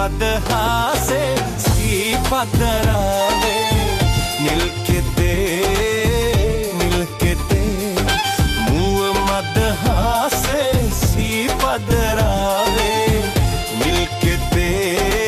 මදහාසේ සීපදරාවේ නිල් කෙතේ මුව මදහාසේ සීපදරාවේ නිල් කෙතේ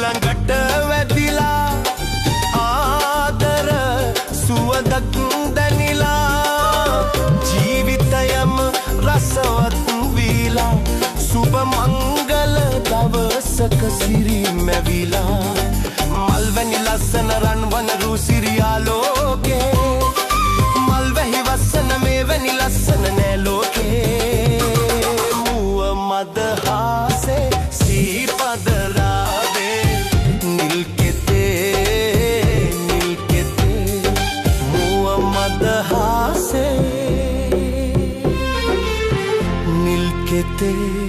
ළඟට වැදිලා ආදර සුවඳක් දැනිලා ජීවිතයම රසවත් වීලා සුබ මංගල දවසක සිරි මැවිලා මල්වැනි ලස්සන රන්වන් රුසිරියාලෝකේ මල්වැහි වස්සන මේ වැනි ලස්සන නෑ ලෝකේ මුව මදහාසේ සීපදරා te